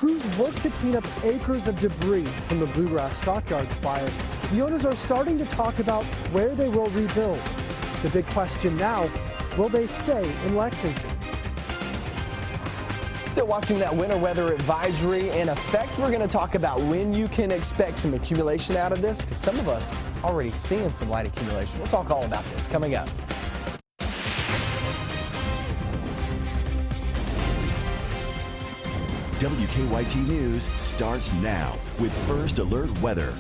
crews work to clean up acres of debris from the Bluegrass Stockyards fire, the owners are starting to talk about where they will rebuild. The big question now, will they stay in Lexington? Still watching that winter weather advisory in effect. We're going to talk about when you can expect some accumulation out of this, because some of us already seeing some light accumulation. We'll talk all about this coming up. WKYT News starts now with First Alert Weather.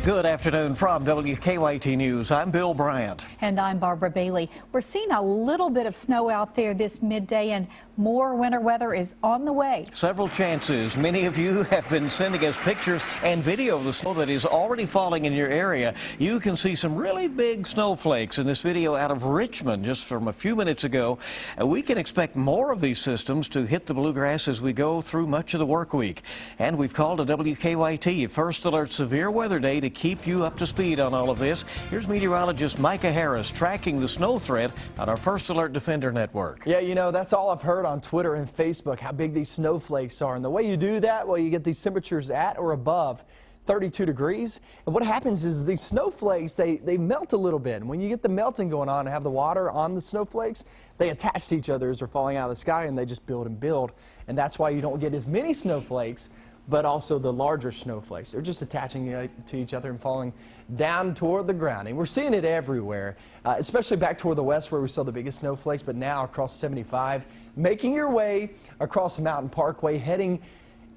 Good afternoon from WKYT News. I'm Bill Bryant. And I'm Barbara Bailey. We're seeing a little bit of snow out there this midday, and more winter weather is on the way. Several chances. Many of you have been sending us pictures and video of the snow that is already falling in your area. You can see some really big snowflakes in this video out of Richmond just from a few minutes ago. We can expect more of these systems to hit the bluegrass as we go through much of the work week. And we've called a WKYT First Alert Severe Weather Day to keep you up to speed on all of this. Here's meteorologist Micah Harris tracking the snow threat on our First Alert Defender network. Yeah, you know, that's all I've heard on Twitter and Facebook, how big these snowflakes are. And the way you do that, well, you get these temperatures at or above 32 degrees. And what happens is these snowflakes, they melt a little bit. And when you get the melting going on and have the water on the snowflakes, they attach to each other as they're falling out of the sky, and they just build and build. And that's why you don't get as many snowflakes, but also the larger snowflakes. They're just attaching to each other and falling down toward the ground. And we're seeing it everywhere, especially back toward the west where we saw the biggest snowflakes, but now across 75, making your way across the Mountain Parkway, heading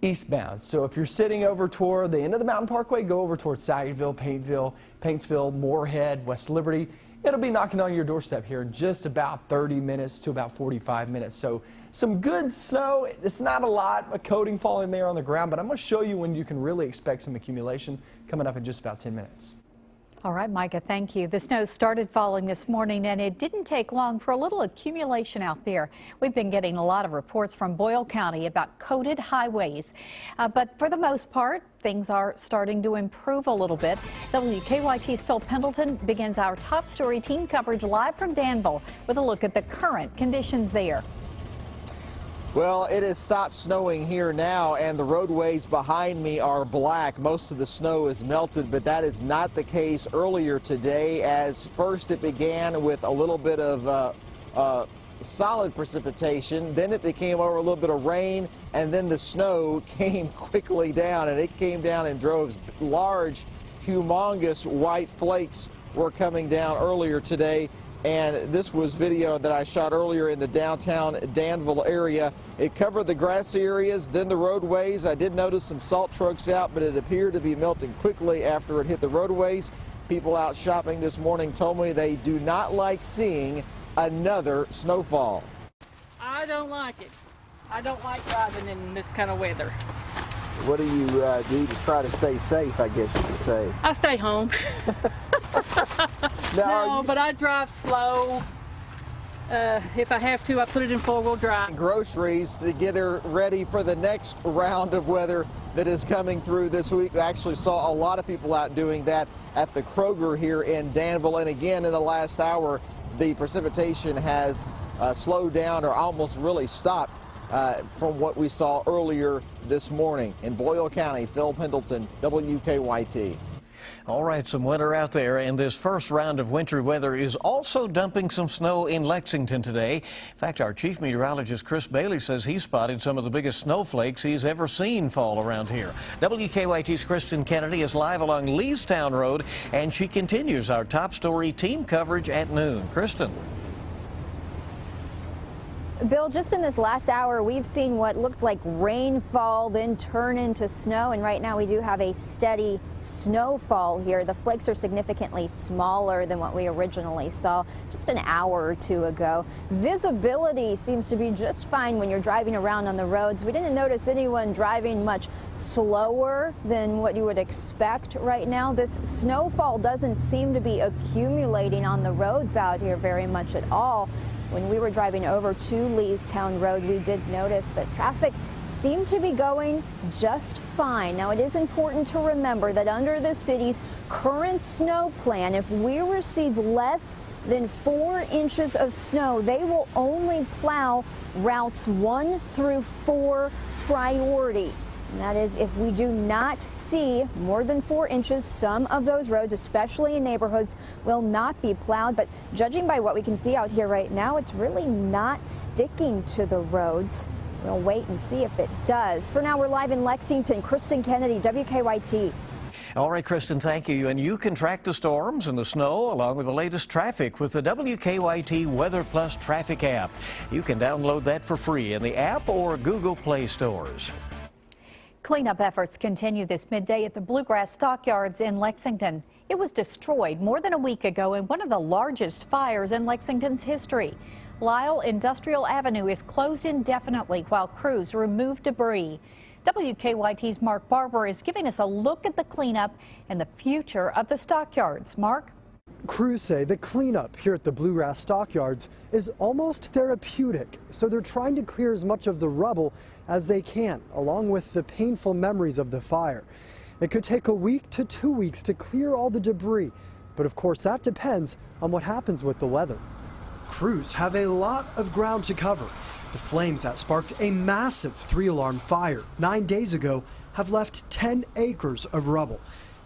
eastbound. So if you're sitting over toward the end of the Mountain Parkway, go over towards Saggville, Paintsville, Moorhead, West Liberty. It'll be knocking on your doorstep here in just about 30 minutes to about 45 minutes. So some good snow. It's not a lot, a coating falling there on the ground, but I'm going to show you when you can really expect some accumulation coming up in just about 10 minutes. All right, Micah, thank you. The snow started falling this morning, and it didn't take long for a little accumulation out there. We've been getting a lot of reports from Boyle County about coated highways. But for the most part, things are starting to improve a little bit. WKYT's Phil Pendleton begins our top story team coverage live from Danville with a look at the current conditions there. Well, it has stopped snowing here now, and the roadways behind me are black. Most of the snow is melted, but that is not the case earlier today, as first it began with a little bit of solid precipitation, then it became over a little bit of rain, and then the snow came quickly down, and it came down in droves. Large, humongous white flakes were coming down earlier today. And this was video that I shot earlier in the downtown Danville area. It covered the grassy areas, then the roadways. I did notice some salt trucks out, but it appeared to be melting quickly after it hit the roadways. People out shopping this morning told me they do not like seeing another snowfall. I don't like it. I don't like driving in this kind of weather. What do you do to try to stay safe, I guess you could say? I stay home. No, but I drive slow. If I have to, I put it in four-wheel drive. Groceries to get her ready for the next round of weather that is coming through this week. We actually saw a lot of people out doing that at the Kroger here in Danville. And again, in the last hour, the precipitation has slowed down or almost really stopped from what we saw earlier this morning. In Boyle County, Phil Pendleton, WKYT. All right, some winter out there, and this first round of wintry weather is also dumping some snow in Lexington today. In fact, our chief meteorologist Chris Bailey says he spotted some of the biggest snowflakes he's ever seen fall around here. WKYT's Kristen Kennedy is live along Leestown Road, and she continues our top story team coverage at noon. Kristen. Bill, just in this last hour, we've seen what looked like rainfall then turn into snow, and right now we do have a steady snowfall here. The flakes are significantly smaller than what we originally saw just an hour or two ago. Visibility seems to be just fine when you're driving around on the roads. We didn't notice anyone driving much slower than what you would expect right now. This snowfall doesn't seem to be accumulating on the roads out here very much at all. When we were driving over to Leestown Road, we did notice that traffic seemed to be going just fine. Now, it is important to remember that under the city's current snow plan, if we receive less than 4 inches of snow, they will only plow routes 1 through 4 priority. And that is if we do not see more than 4 inches, some of those roads, especially in neighborhoods, will not be plowed. But judging by what we can see out here right now, it's really not sticking to the roads. We'll wait and see if it does. For now, we're live in Lexington. Kristen Kennedy, WKYT. All right, Kristen, thank you. And you can track the storms and the snow along with the latest traffic with the WKYT Weather Plus traffic app. You can download that for free in the app or Google Play stores. Cleanup efforts continue this midday at the Bluegrass Stockyards in Lexington. It was destroyed more than a week ago in one of the largest fires in Lexington's history. Lyle Industrial Avenue is closed indefinitely while crews remove debris. WKYT's Mark Barber is giving us a look at the cleanup and the future of the stockyards. Mark? Crews say the cleanup here at the Bluegrass Stockyards is almost therapeutic, so they're trying to clear as much of the rubble as they can, along with the painful memories of the fire. It could take a week to 2 weeks to clear all the debris, but of course that depends on what happens with the weather. Crews have a lot of ground to cover. The flames that sparked a massive 3-alarm fire 9 days ago have left 10 acres of rubble.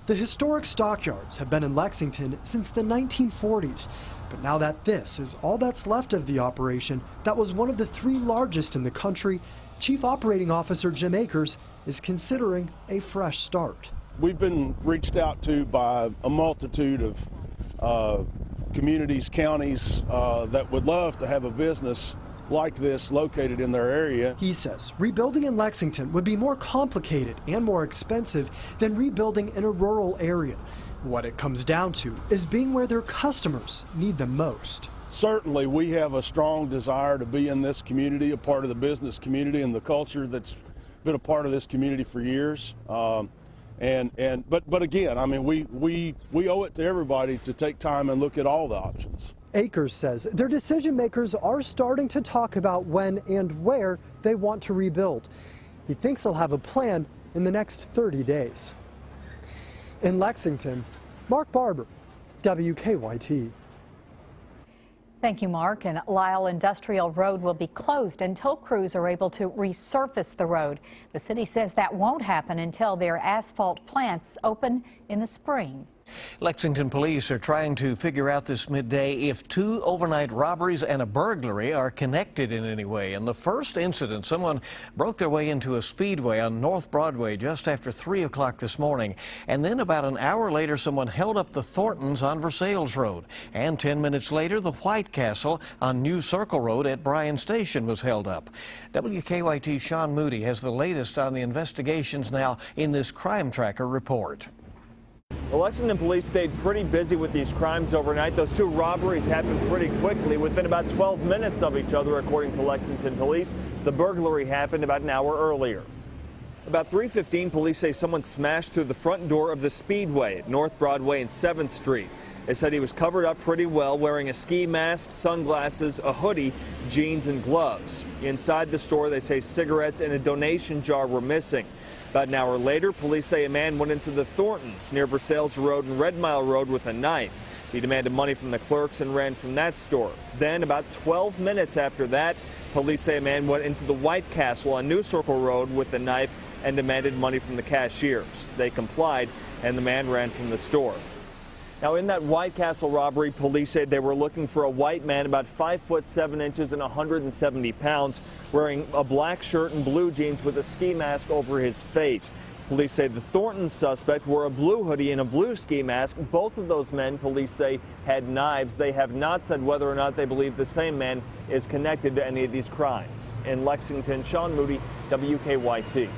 The historic stockyards have been in Lexington since the 1940s, but now that this is all that's left of the operation that was one of the 3 largest in the country, Chief Operating Officer Jim Akers is considering a fresh start. We've been reached out to by a multitude of communities, counties that would love to have a business like this located in their area. He says rebuilding in Lexington would be more complicated and more expensive than rebuilding in a rural area. What it comes down to is being where their customers need them most. Certainly we have a strong desire to be in this community, a part of the business community and the culture that's been a part of this community for years. But again, I mean, we owe it to everybody to take time and look at all the options. Akers says their decision makers are starting to talk about when and where they want to rebuild. He thinks they'll have a plan in the next 30 days. In Lexington, Mark Barber, WKYT. Thank you, Mark. And Lyle Industrial Road will be closed until crews are able to resurface the road. The city says that won't happen until their asphalt plants open in the spring. Lexington police are trying to figure out this midday if 2 overnight robberies and a burglary are connected in any way. In the first incident, someone broke their way into a speedway on North Broadway just after 3 o'clock this morning. And then about an hour later, someone held up the Thorntons on Versailles Road. And 10 minutes later, the White Castle on New Circle Road at Bryan Station was held up. WKYT's Sean Moody has the latest on the investigations now in this Crime Tracker report. The Lexington police stayed pretty busy with these crimes overnight. Those 2 robberies happened pretty quickly, within about 12 minutes of each other, according to Lexington police. The burglary happened about an hour earlier. About 3:15, police say someone smashed through the front door of the Speedway at North Broadway and 7th Street. They said he was covered up pretty well, wearing a ski mask, sunglasses, a hoodie, jeans, and gloves. Inside the store, they say cigarettes and a donation jar were missing. About an hour later, police say a man went into the Thorntons near Versailles Road and Red Mile Road with a knife. He demanded money from the clerks and ran from that store. Then, about 12 minutes after that, police say a man went into the White Castle on New Circle Road with a knife and demanded money from the cashiers. They complied, and the man ran from the store. Now, in that White Castle robbery, police said they were looking for a white man about 5 foot 7 inches and 170 pounds, wearing a black shirt and blue jeans with a ski mask over his face. Police say the Thornton suspect wore a blue hoodie and a blue ski mask. Both of those men, police say, had knives. They have not said whether or not they believe the same man is connected to any of these crimes. In Lexington, Sean Moody, WKYT.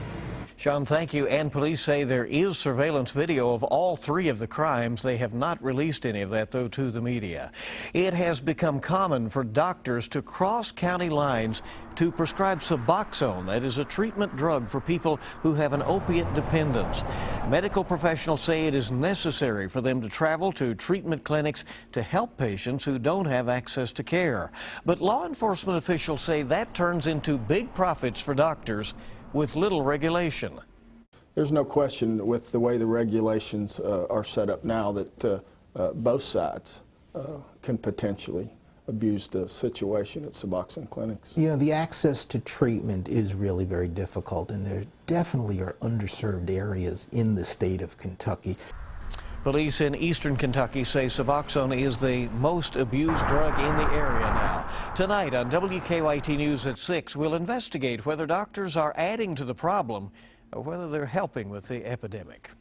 Sean, thank you. And police say there is surveillance video of all 3 of the crimes. They have not released any of that, though, to the media. It has become common for doctors to cross county lines to prescribe Suboxone. That is a treatment drug for people who have an opiate dependence. Medical professionals say it is necessary for them to travel to treatment clinics to help patients who don't have access to care. But law enforcement officials say that turns into big profits for doctors with little regulation. There's no question with the way the regulations are set up now that both sides can potentially abuse the situation at Suboxone clinics. You know, the access to treatment is really very difficult, and there definitely are underserved areas in the state of Kentucky. Police in eastern Kentucky say Suboxone is the most abused drug in the area now. Tonight on WKYT News at 6, we'll investigate whether doctors are adding to the problem or whether they're helping with the epidemic.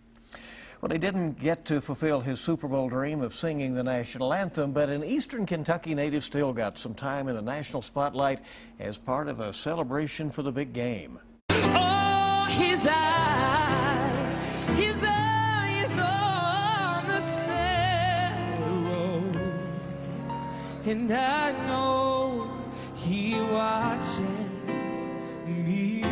Well, he didn't get to fulfill his Super Bowl dream of singing the national anthem, but an eastern Kentucky native still got some time in the national spotlight as part of a celebration for the big game. Oh, his eye is on the sparrow, and I know he watches me.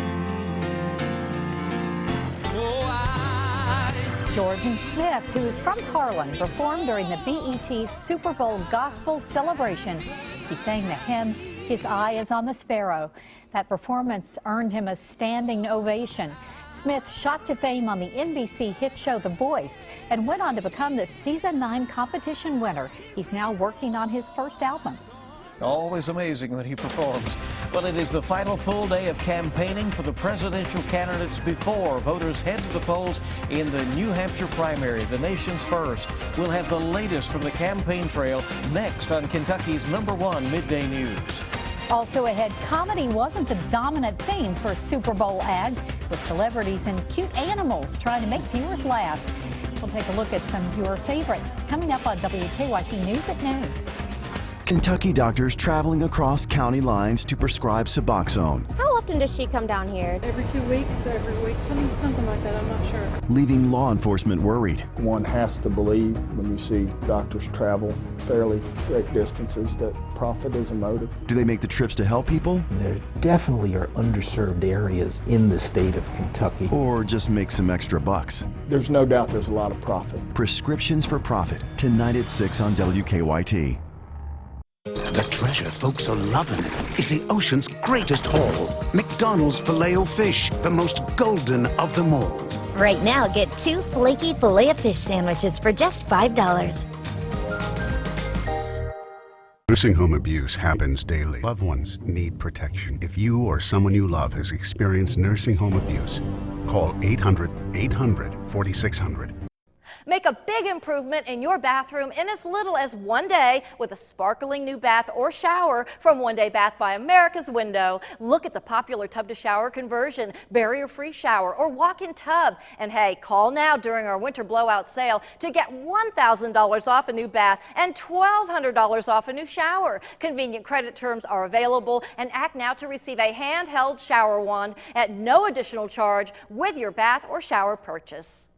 Jordan Smith, who is from Harlan, performed during the BET Super Bowl Gospel Celebration. He sang the hymn, "His Eye is on the Sparrow." That performance earned him a standing ovation. Smith shot to fame on the NBC hit show The Voice and went on to become the Season 9 competition winner. He's now working on his first album. Always amazing when he performs. Well, it is the final full day of campaigning for the presidential candidates before voters head to the polls in the New Hampshire primary, the nation's first. We'll have the latest from the campaign trail next on Kentucky's #1 Midday News. Also ahead, comedy wasn't the dominant theme for Super Bowl ads, with celebrities and cute animals trying to make viewers laugh. We'll take a look at some viewer favorites coming up on WKYT News at noon. Kentucky doctors traveling across county lines to prescribe Suboxone, How often does she come down here? Every 2 weeks, every week, something like that, I'm not sure. leaving law enforcement worried. One has to believe when you see doctors travel fairly great distances that profit is a motive. Do they make the trips to help people? There definitely are underserved areas in the state of Kentucky. Or just make some extra bucks? There's no doubt there's a lot of profit. Prescriptions for Profit, tonight at 6 on WKYT. The treasure folks are loving is the ocean's greatest haul. McDonald's Filet-O-Fish, the most golden of them all. Right now, get 2 flaky Filet-O-Fish sandwiches for just $5. Nursing home abuse happens daily. Loved ones need protection. If you or someone you love has experienced nursing home abuse, call 800-800-4600. Make a big improvement in your bathroom in as little as 1 day with a sparkling new bath or shower from One Day Bath by America's Window. Look at the popular tub to shower conversion, barrier-free shower, or walk-in tub. And hey, call now during our winter blowout sale to get $1,000 off a new bath and $1,200 off a new shower. Convenient credit terms are available, and act now to receive a handheld shower wand at no additional charge with your bath or shower purchase.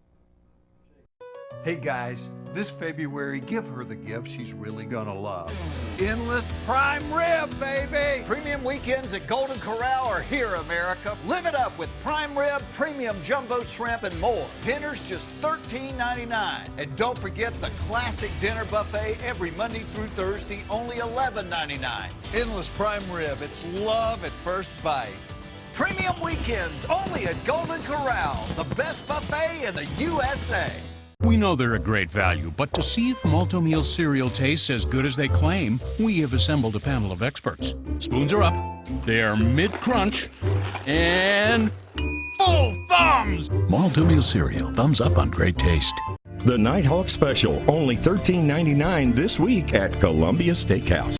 Hey guys, this February, give her the gift she's really gonna love. Endless prime rib, baby! Premium weekends at Golden Corral are here, America. Live it up with prime rib, premium jumbo shrimp, and more. Dinner's just $13.99. And don't forget the classic dinner buffet every Monday through Thursday, only $11.99. Endless prime rib, it's love at first bite. Premium weekends only at Golden Corral, the best buffet in the USA. We know they're a great value, but to see if Malto-Meal cereal tastes as good as they claim, we have assembled a panel of experts. Spoons are up, they're mid-crunch, and full thumbs! Malto-Meal cereal, thumbs up on great taste. The Nighthawk Special, only $13.99 this week at Columbia Steakhouse.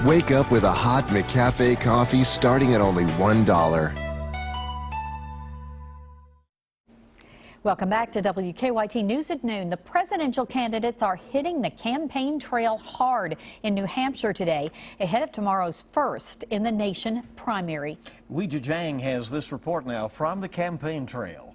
Wake up with a hot McCafe coffee starting at only $1. Welcome back to WKYT News at noon. The presidential candidates are hitting the campaign trail hard in New Hampshire today, ahead of tomorrow's first in the nation primary. Weijia Jiang has this report now from the campaign trail.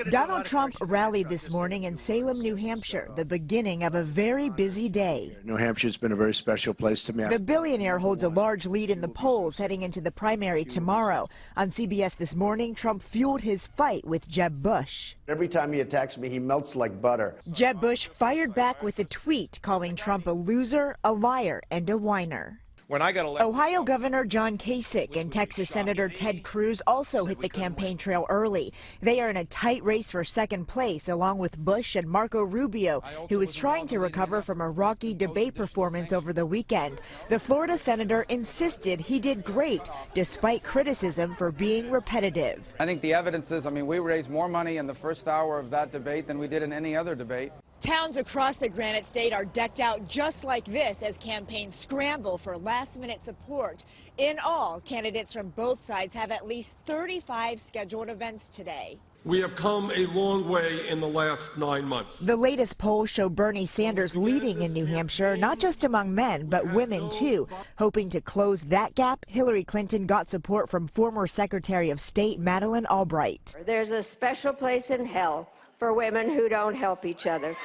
Donald Trump rallied this morning in Salem, New Hampshire, the beginning of a very busy day. New Hampshire's been a very special place to me. The billionaire holds a large lead in the polls heading into the primary tomorrow. On CBS this morning, Trump fueled his fight with Jeb Bush. Every time he attacks me, he melts like butter. Jeb Bush fired back with a tweet calling Trump a loser, a liar, and a whiner. When I got elected, Ohio Governor John Kasich and Texas Senator Ted Cruz also hit the campaign trail early. They are in a tight race for second place, along with Bush and Marco Rubio, who is trying to recover from a rocky debate performance over the weekend. The Florida senator insisted he did great, despite criticism for being repetitive. I think the evidence is, we raised more money in the first hour of that debate than we did in any other debate. Towns across the Granite State are decked out just like this as campaigns scramble for last-minute support. In all, candidates from both sides have at least 35 scheduled events today. We have come a long way in the last 9 months. The latest polls show Bernie Sanders leading in New Hampshire, not just among men, but women too. Hoping to close that gap, Hillary Clinton got support from former Secretary of State Madeleine Albright. There's a special place in hell for women who don't help each other.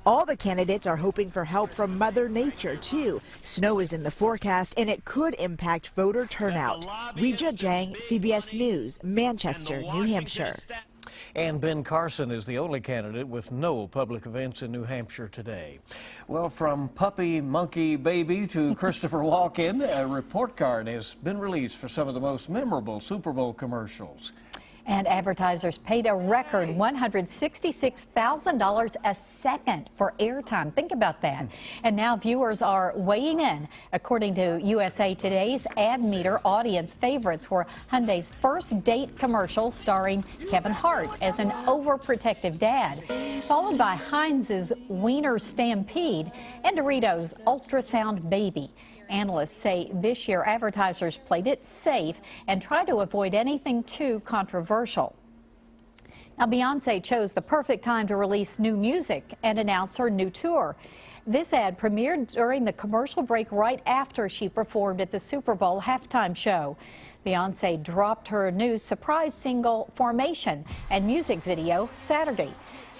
All the candidates are hoping for help from Mother Nature, too. Snow is in the forecast, and it could impact voter turnout. Weijia Jiang, CBS News, Manchester, New Hampshire. And Ben Carson is the only candidate with no public events in New Hampshire today. Well, from puppy, monkey, baby to Christopher Walken, a report card has been released for some of the most memorable Super Bowl commercials. And advertisers paid a record $166,000 a second for airtime. Think about that. And now viewers are weighing in. According to USA Today's Ad Meter, audience favorites were Hyundai's first date commercial starring Kevin Hart as an overprotective dad, followed by Heinz's Wiener Stampede and Doritos' Ultrasound Baby. Analysts say this year advertisers played it safe and tried to avoid anything too controversial. Now, Beyonce chose the perfect time to release new music and announce her new tour. This ad premiered during the commercial break right after she performed at the Super Bowl halftime show. Beyonce dropped her new surprise single, Formation, and music video Saturday.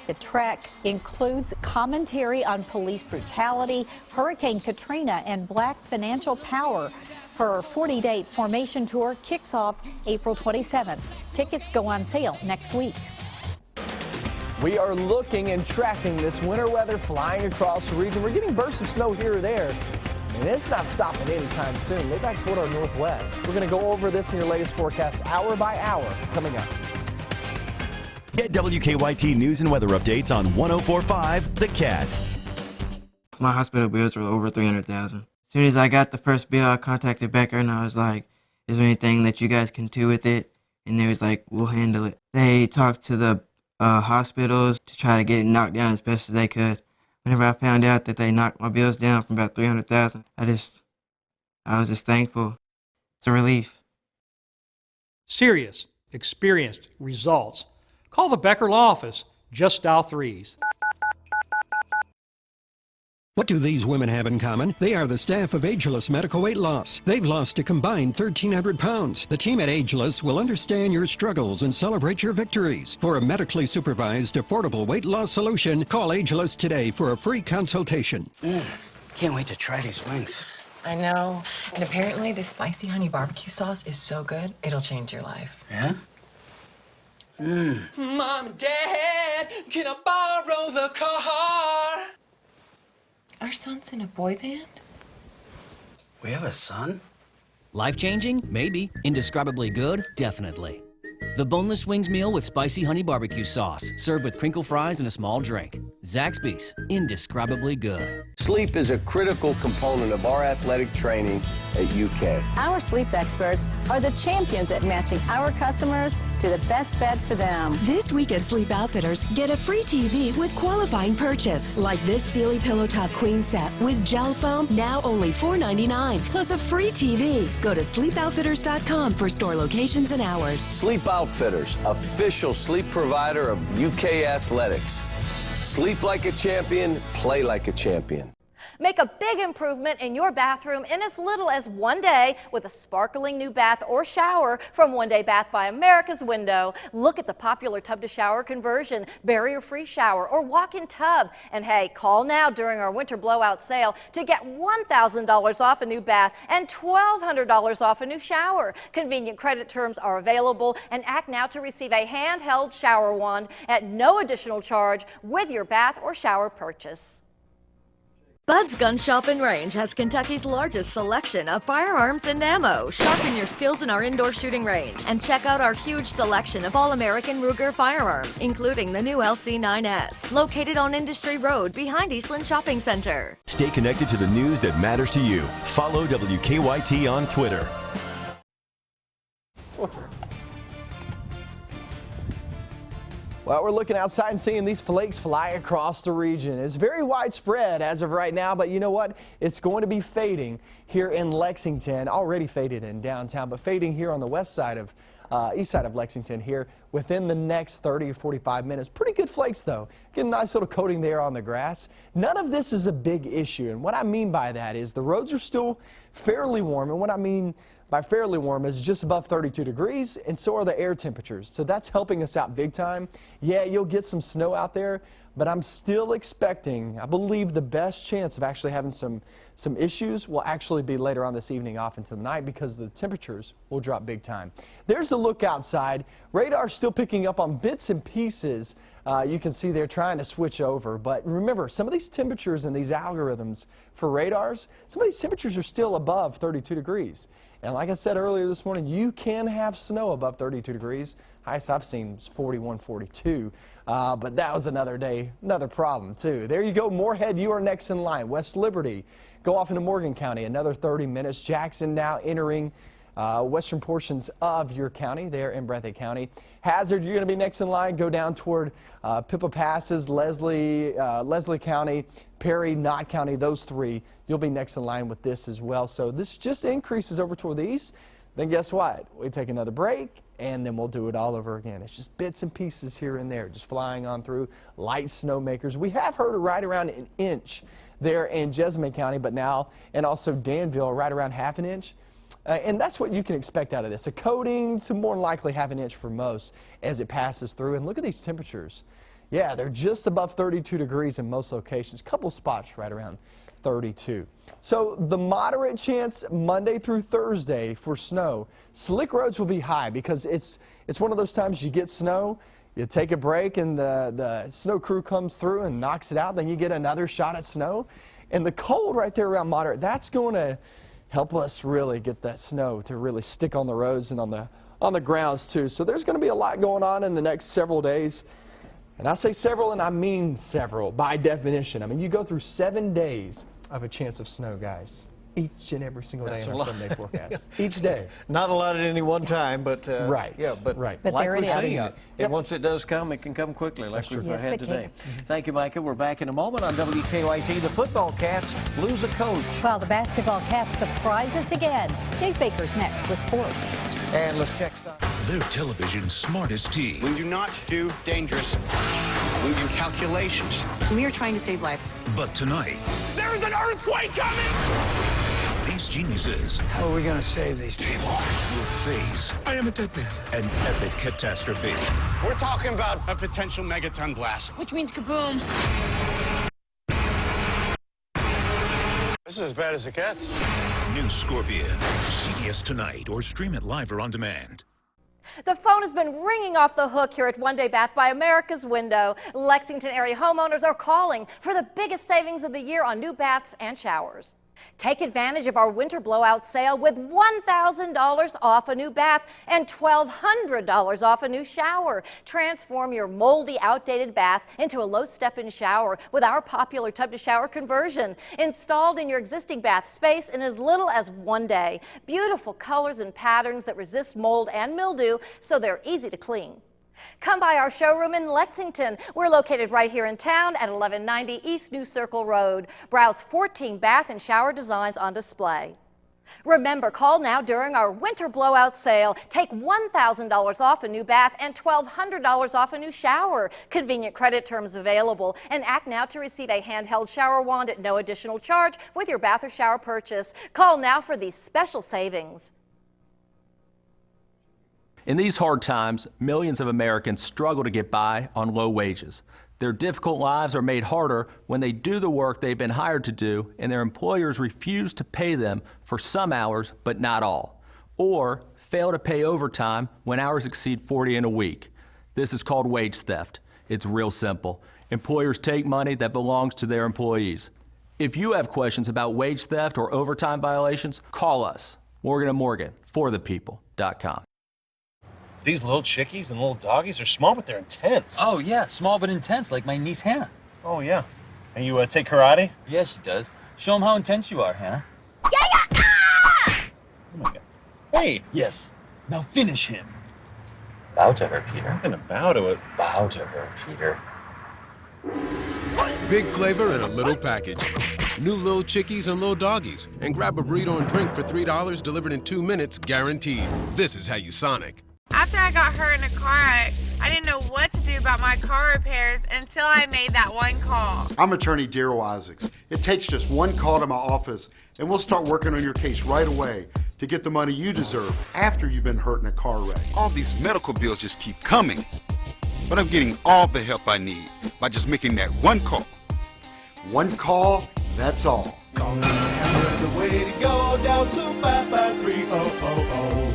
The track includes commentary on police brutality, Hurricane Katrina, and Black financial power. Her 40-date Formation tour kicks off April 27th. Tickets go on sale next week. We are looking and tracking this winter weather flying across the region. We're getting bursts of snow here or there, and it's not stopping anytime soon. Look back toward our northwest. We're going to go over this in your latest forecast hour by hour coming up. Get WKYT news and weather updates on 104.5 The Cat. My hospital bills were over $300,000. As soon as I got the first bill, I contacted Becker and I was like, is there anything that you guys can do with it? And they was like, we'll handle it. They talked to the hospitals to try to get it knocked down as best as they could. Whenever I found out that they knocked my bills down from about $300,000, I was just thankful. It's a relief. Serious, experienced results. Call the Becker Law Office. Just dial 3s. What do these women have in common? They are the staff of Ageless Medical Weight Loss. They've lost a combined 1,300 pounds. The team at Ageless will understand your struggles and celebrate your victories. For a medically supervised, affordable weight loss solution, call Ageless today for a free consultation. Can't wait to try these wings. I know. And apparently the spicy honey barbecue sauce is so good, it'll change your life. Yeah? Mom and Dad, can I borrow the car? Our son's in a boy band? We have a son? Life-changing? Maybe. Indescribably good? Definitely. The boneless wings meal with spicy honey barbecue sauce, served with crinkle fries and a small drink. Zaxby's. Indescribably good. Sleep is a critical component of our athletic training at UK. Our sleep experts are the champions at matching our customers to the best bed for them. This week at Sleep Outfitters, get a free TV with qualifying purchase, like this Sealy Pillow Top Queen Set with gel foam, now only $4.99, plus a free TV. Go to sleepoutfitters.com for store locations and hours. Sleep Outfitters, official sleep provider of UK athletics. Sleep like a champion, play like a champion. Make a big improvement in your bathroom in as little as one day with a sparkling new bath or shower from One Day Bath by America's Window. Look at the popular tub-to-shower conversion, barrier-free shower, or walk-in tub. And hey, call now during our winter blowout sale to get $1,000 off a new bath and $1,200 off a new shower. Convenient credit terms are available, and act now to receive a handheld shower wand at no additional charge with your bath or shower purchase. Bud's Gun Shop and Range has Kentucky's largest selection of firearms and ammo. Sharpen your skills in our indoor shooting range and check out our huge selection of all-American Ruger firearms, including the new LC9S, located on Industry Road behind Eastland Shopping Center. Stay connected to the news that matters to you. Follow WKYT on Twitter. Well, we're looking outside and seeing these flakes fly across the region. It's very widespread as of right now, but you know what? It's going to be fading here in Lexington. Already faded in downtown, but fading here on the west side of east side of Lexington here within the next 30 or 45 minutes. Pretty good flakes though. Get a nice little coating there on the grass. None of this is a big issue, and what I mean by that is the roads are still fairly warm, and what I mean by fairly warm is just above 32 degrees, and so are the air temperatures. So that's helping us out big time. Yeah, you'll get some snow out there, but I'm still expecting, I believe the best chance of actually having some issues will actually be later on this evening off into the night because the temperatures will drop big time. There's a look outside. Radar's still picking up on bits and pieces. You can see they're trying to switch over, but remember, some of these temperatures and these algorithms for radars, some of these temperatures are still above 32 degrees. And like I said earlier this morning, you can have snow above 32 degrees. Highest I've seen is 41, 42. But that was another day, another problem too. There you go, Moorhead, you are next in line. West Liberty, go off into Morgan County, another 30 minutes. Jackson now entering western portions of your county there in Breathitt County. Hazard, you're going to be next in line. Go down toward Pippa Passes, Leslie County, Perry, Knott County, those three. You'll be next in line with this as well. So this just increases over toward the east. Then guess what? We take another break and then we'll do it all over again. It's just bits and pieces here and there, just flying on through. Light snowmakers. We have heard right around an inch there in Jessamine County, but now, and also Danville, right around half an inch. And that's what you can expect out of this. A coating to more than likely half an inch for most as it passes through. And look at these temperatures. Yeah, they're just above 32 degrees in most locations. A couple spots right around 32. So the moderate chance Monday through Thursday for snow. Slick roads will be high because it's one of those times you get snow, you take a break and the snow crew comes through and knocks it out. Then you get another shot at snow. And the cold right there around moderate, that's going to help us really get that snow to really stick on the roads and on the grounds too. So there's going to be a lot going on in the next several days. And I say several and I mean several by definition. I mean, you go through 7 days of a chance of snow, guys. Each and every single day in our 7-day forecast. Each day. Not a lot at any one time, but right. Yeah, but like we're saying, and once it does come, it can come quickly, like we've had today. Thank you, Micah. We're back in a moment on WKYT. The football Cats lose a coach. While the basketball Cats surprise us again. Dave Baker's next with sports. And let's check stuff. They're television's smartest team. We do not do dangerous. We do calculations. We are trying to save lives. But tonight, there is an earthquake coming! these geniuses. How are we going to save these people? Will face. I am a dead man. An epic catastrophe. We're talking about a potential megaton blast. Which means kaboom. This is as bad as it gets. New Scorpion. CBS tonight or stream it live or on demand. The phone has been ringing off the hook here at One Day Bath by America's Window. Lexington area homeowners are calling for the biggest savings of the year on new baths and showers. Take advantage of our winter blowout sale with $1,000 off a new bath and $1,200 off a new shower. Transform your moldy, outdated bath into a low step-in shower with our popular tub-to-shower conversion. Installed in your existing bath space in as little as 1 day. Beautiful colors and patterns that resist mold and mildew, so they're easy to clean. Come by our showroom in Lexington. We're located right here in town at 1190 East New Circle Road. Browse 14 bath and shower designs on display. Remember, call now during our winter blowout sale. Take $1,000 off a new bath and $1,200 off a new shower. Convenient credit terms available. And act now to receive a handheld shower wand at no additional charge with your bath or shower purchase. Call now for these special savings. In these hard times, millions of Americans struggle to get by on low wages. Their difficult lives are made harder when they do the work they've been hired to do and their employers refuse to pay them for some hours but not all, or fail to pay overtime when hours exceed 40 in a week. This is called wage theft. It's real simple. Employers take money that belongs to their employees. If you have questions about wage theft or overtime violations, call us. Morgan & Morgan, forthepeople.com. These little chickies and little doggies are small, but they're intense. Oh, yeah, small but intense, like my niece Hannah. Oh, yeah. And you take karate? Yeah, she does. Show them how intense you are, Hannah. Oh, my God. Hey! Yes. Now finish him. Bow to her, Peter. I'm gonna bow to it. Bow to her, Peter. Big flavor in a little package. New little chickies and little doggies. And grab a burrito and drink for $3 delivered in 2 minutes, guaranteed. This is how you Sonic. After I got hurt in a car wreck, I didn't know what to do about my car repairs until I made that one call. I'm attorney Darryl Isaacs. It takes just one call to my office, and we'll start working on your case right away to get the money you deserve after you've been hurt in a car wreck. All these medical bills just keep coming, but I'm getting all the help I need by just making that one call. One call, that's all. Call me and there's a way to go down to 553-0000.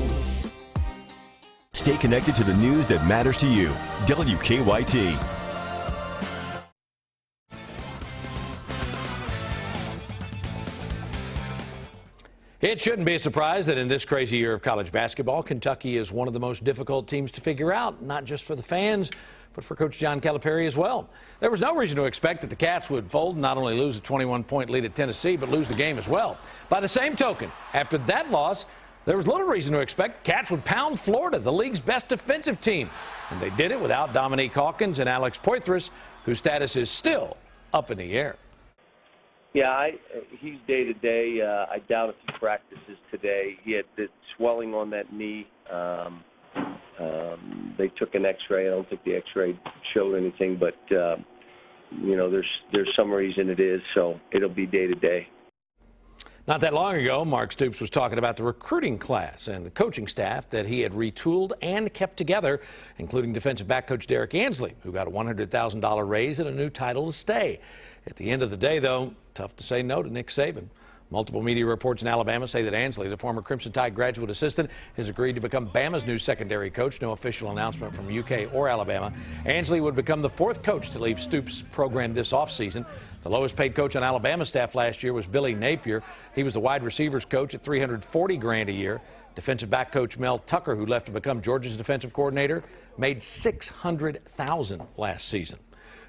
Stay connected to the news that matters to you. WKYT. It shouldn't be a surprise that in this crazy year of college basketball, Kentucky is one of the most difficult teams to figure out, not just for the fans, but for Coach John Calipari as well. There was no reason to expect that the Cats would fold and not only lose a 21-point lead at Tennessee, but lose the game as well. By the same token, after that loss, there was little reason to expect the Cats would pound Florida, the league's best defensive team. And they did it without Dominique Hawkins and Alex Poitras, whose status is still up in the air. Yeah, he's day-to-day. I doubt if he practices today. He had the swelling on that knee. They took an X-ray. I don't think the X-ray showed anything, but, you know, there's some reason it is, so it'll be day-to-day. Not that long ago, Mark Stoops was talking about the recruiting class and the coaching staff that he had retooled and kept together, including defensive back coach Derek Ansley, who got a $100,000 raise and a new title to stay. At the end of the day, though, tough to say no to Nick Saban. Multiple media reports in Alabama say that Ansley, the former Crimson Tide graduate assistant, has agreed to become Bama's new secondary coach. No official announcement from UK or Alabama. Ansley would become the fourth coach to leave Stoops' program this offseason. The lowest paid coach on Alabama's staff last year was Billy Napier. He was the wide receivers coach at $340,000 a year. Defensive back coach Mel Tucker, who left to become Georgia's defensive coordinator, made $600,000 last season.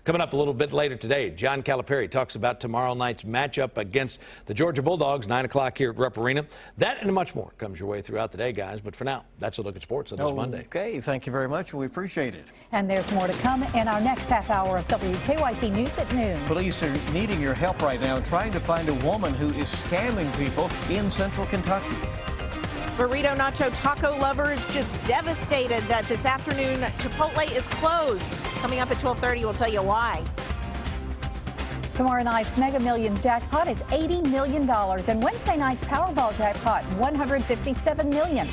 Coming up a little bit later today, John Calipari talks about tomorrow night's matchup against the Georgia Bulldogs, 9 o'clock here at Rupp Arena. That and much more comes your way throughout the day, guys. But for now, that's a look at sports on this Monday. Okay, thank you very much. We appreciate it. And there's more to come in our next half hour of WKYT News at noon. Police are needing your help right now trying to find a woman who is scamming people in central Kentucky. Burrito Nacho taco lovers just devastated that this afternoon Chipotle is closed. Coming up at 12:30, we'll tell you why. Tomorrow night's Mega Millions jackpot is $80 million, and Wednesday night's Powerball jackpot, $157 million.